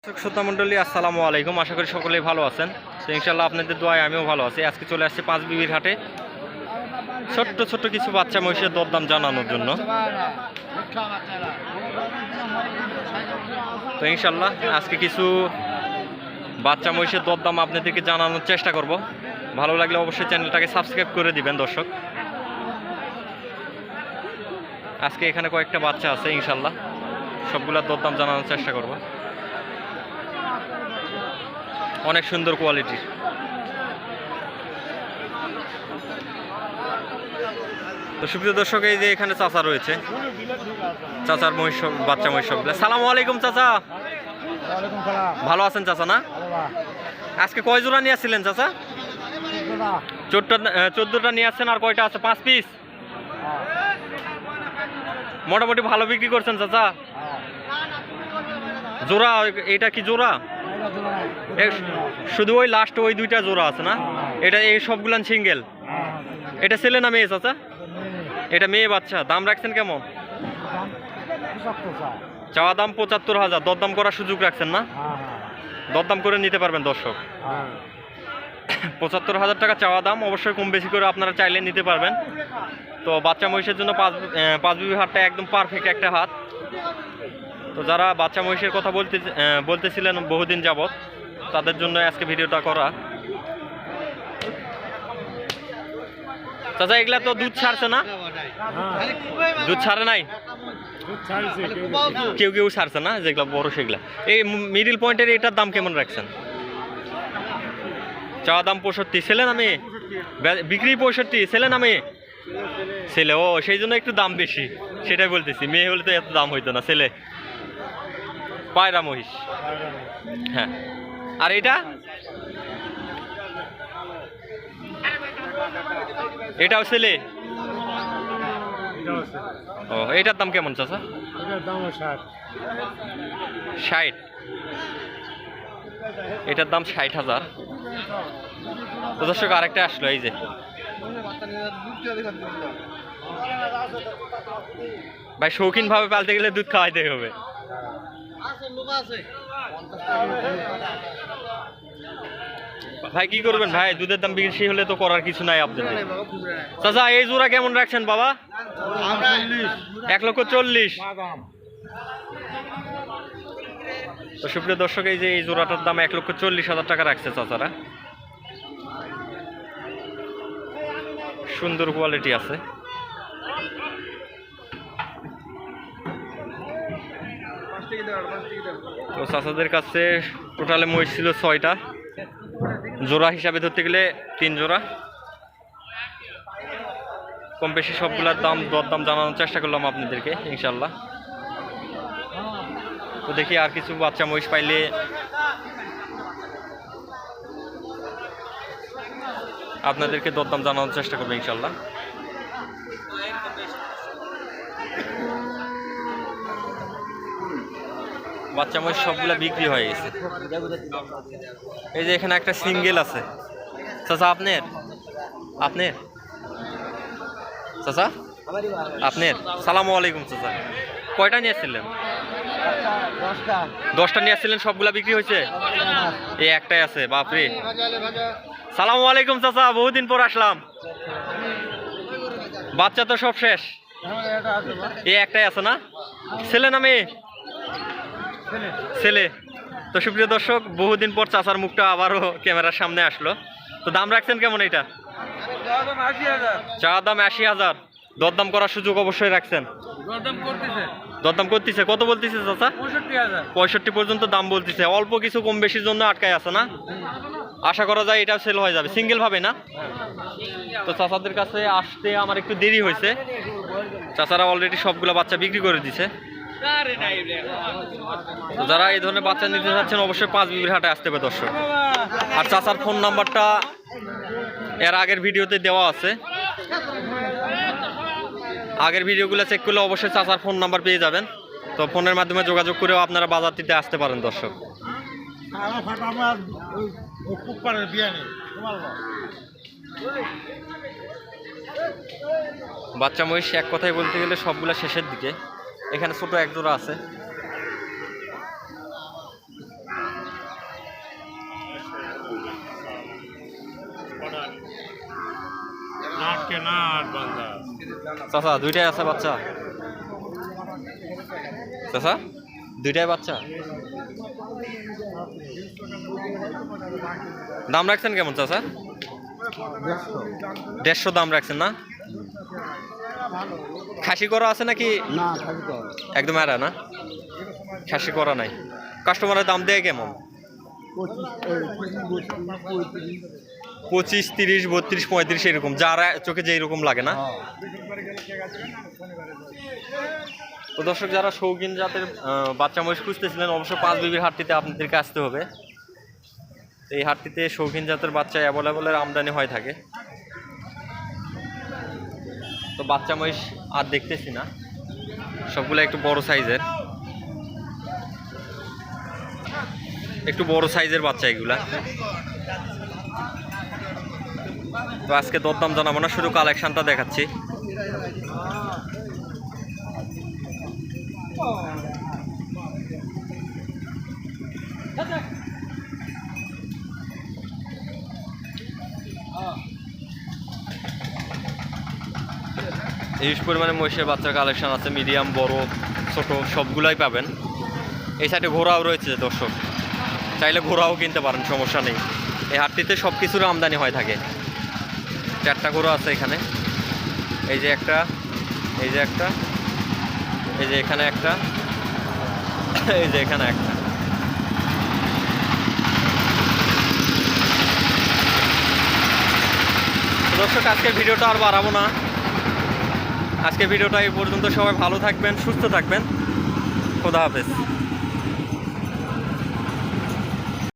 শ্রোতা মণ্ডলী আসসালামু আলাইকুম। আশা করি সকলেই ভালো আছেন। তো ইনশাল্লাহ আপনাদের দোয়ায় আমিও ভালো আছি। আজকে চলে আসছি পাঁচবিবির হাটে ছোট্ট ছোট্ট কিছু বাচ্চা মহিষের দরদাম জানানোর জন্য। তো ইনশাল্লাহ আজকে কিছু বাচ্চা মহিষের দরদাম আপনাদেরকে জানানোর চেষ্টা করব। ভালো লাগলে অবশ্যই চ্যানেলটাকে সাবস্ক্রাইব করে দিবেন দর্শক। আজকে এখানে কয়েকটা বাচ্চা আছে, ইনশাল্লাহ সবগুলোর দরদাম জানানোর চেষ্টা করব। অনেক সুন্দর কোয়ালিটির। তো সুপ্রিয় দর্শক, এই যে এখানে চাচা রয়েছে, চাচার মহিষ, বাচ্চা মহিষ সবগুলো। সালামু আলাইকুম চাচা। ভালো আছেন চাচা? না, আজকে কয় জোড়া নিয়ে আসছিলেন চাচা? 14টা নিয়ে আসছেন। আর কয়টা আছে? 5 পিস। মোটামুটি ভালো বিক্রি করছেন চাচা। জোড়া এটা কি জোড়া? শুধু ওই লাস্ট ওই দুইটা জোড়া আছে না? এটা এই সবগুলান সিঙ্গেল। এটা ছেলে না মেয়ে চাচা? এটা মেয়ে বাচ্চা। দাম রাখছেন কেমন? চাওয়া দাম 75,000। দরদাম করার সুযোগ রাখছেন না? দরদাম করে নিতে পারবেন দর্শক। 75,000 টাকা চাওয়া দাম। অবশ্যই কম বেশি করে আপনারা চাইলে নিতে পারবেন। তো বাচ্চা মহিষের জন্য পাঁচবিবি হাটটা একদম পারফেক্ট একটা হাট। তো যারা বাচ্চা মহিষের কথা বলতেছিলেন বহুদিন যাবত, তাদের জন্য আজকে ভিডিওটা করা। চাচা এগুলা তো দুধ ছাড়ছে না? দুধ ছাড়ে নাই? কেউ কেউ ছাড়ছে না, যেগুলা বড় সেগুলা। এই মিডিল পয়েন্টের এটার দাম কেমন রাখছেন? চাওয়া দাম 65। ছেলে না মেয়ে? বিক্রি 65। ছেলে না মেয়ে? ছেলে। ও, সেই জন্য একটু দাম বেশি, সেটাই বলতেছি। মেয়ে হলে তো এত দাম হইতো না। ছেলে, পায়রা মহিষ। হ্যাঁ। আর এটা? এটাও ছেলে? ও, এটার দাম কেমন চাচা? 60। এটার দাম 60,000। তো দর্শক আরেকটা আসলো, এই যে ভাই, শৌখিন ভাবে পালতে গেলে দুধ খাওয়াইতে হবে। ভাই কি করবেন ভাই, দুধের দাম বেশি হলে তো করার কিছু নাই আপনাদের। চাচা এই জোড়া কেমন রাখছেন বাবা? 1,40,000। তো সুপ্রিয় দর্শক, এই যে এই জোড়াটার দাম 1,40,000 টাকা রাখছে চাচারা। সুন্দর কোয়ালিটি আছে। তো চাচাদের কাছে টোটালে মহিষ ছিল 6টা। জোড়া হিসাবে ধরতে গেলে 3 জোড়া। কম বেশি সবগুলোর দাম দরদাম জানানোর চেষ্টা করলাম আপনাদেরকে, ইনশাল্লাহ। তো দেখি আর কিছু বাচ্চা মহিষ পাইলে আপনাদেরকে দরদাম জানানোর চেষ্টা করবো, ইনশাল্লাহ। বাচ্চা মহিষ সবগুলা বিক্রি হয়ে গেছে। এই যে এখানে একটা সিঙ্গেল আছে চাচা। আপনার চাচা? আপনার? সালামু আলাইকুম চাচা। কয়টা নিয়ে আসছিলেন? 10টা নিয়ে আসছিলেন। সবগুলা বিক্রি হয়েছে? এই একটাই আছে? বাপরে। সালামু আলাইকুম চাচা, বহুদিন পর আসলাম। বাচ্চা তো সব শেষ? এই একটাই আছে না? ছেলে না মেয়ে? ছেলে। তো সুপ্রিয় দর্শক, বহুদিন পর চাচার মুখটা আবারও ক্যামেরার সামনে আসলো। তো দাম রাখছেন কেমন এটা? চাওয়া দাম 80,000। দরদাম করার সুযোগ অবশ্যই রাখছেন? দরদাম করতেছে। কত বলতেছে চাচা? 65 পর্যন্ত দাম বলতেছে। অল্প কিছু কম বেশির জন্য আটকায় আছে না? আশা করা যায় এটাও সেল হয়ে যাবে সিঙ্গেল ভাবে না? তো চাচাদের কাছে আসতে আমার একটু দেরি হয়েছে। চাচারা অলরেডি সবগুলো বাচ্চা বিক্রি করে দিছে। তো যারা এই ধরনের বাচ্চা নিতে চাচ্ছেন অবশ্যই পাঁচবিবির হাটে আসতে হবে দর্শক। আর চাচার ফোন নাম্বারটা এর আগের ভিডিওতে দেওয়া আছে। আগের ভিডিওগুলো চেক করলে অবশ্যই চাচার ফোন নাম্বার পেয়ে যাবেন। তো ফোনের মাধ্যমে যোগাযোগ করেও আপনারা বাজারটিতে আসতে পারেন দর্শক। বাচ্চা মহিষ এক কথায় বলতে গেলে সবগুলা শেষের দিকে। এখানে ছোট এক জোড়া আছে। চাচা দুইটাই আছে বাচ্চা? চাচা দুইটাই বাচ্চা? দাম রাখছেন কেমন চাচা? 150 দাম রাখছেন না? খাসি করা আছে নাকি? একদম এরা না, খাসি করা নাই। কাস্টমারের দাম দেয় কেমন? 25, 30, 32, 35 এরকম, যারা চোখে যে এরকম লাগে না? তো দর্শক, যারা শৌখিন জাতের বাচ্চা মহিষ খুঁজতেছিলেন, অবশ্য পাঁচ বিবির হাটটিতে আপনাদেরকে আসতে হবে। এই হাটটিতে শৌখিন জাতের বাচ্চা অ্যাভেলেবলের আমদানি হয়ে থাকে। তো বাচ্চা মহিষ আর দেখতেছি না, সবগুলো একটু বড় সাইজের, একটু বড় সাইজের বাচ্চা এগুলা। তো আজকে দরদাম জানাবো না, শুধু কালেকশনটা দেখাচ্ছি। হিউজ পরিমাণে মহিষের বাচ্চার কালেকশন আছে, মিডিয়াম, বড়, ছোট সবগুলাই পাবেন। এই সাইডে ঘোড়াও রয়েছে দর্শক, চাইলে ঘোড়াও কিনতে পারেন, সমস্যা নেই। এই হাটটিতে সব কিছুর আমদানি হয়ে থাকে। 4টা ঘোড়া আছে এখানে, এই যে একটা, এই যে একটা, এই যে এখানে একটা, এই যে এখানে একটা। দর্শক, আজকে ভিডিওটা আর বাড়াবো না, আজকে ভিডিওটা এই পর্যন্ত। সবাই ভালো থাকবেন, সুস্থ থাকবেন, খোদা হাফেজ।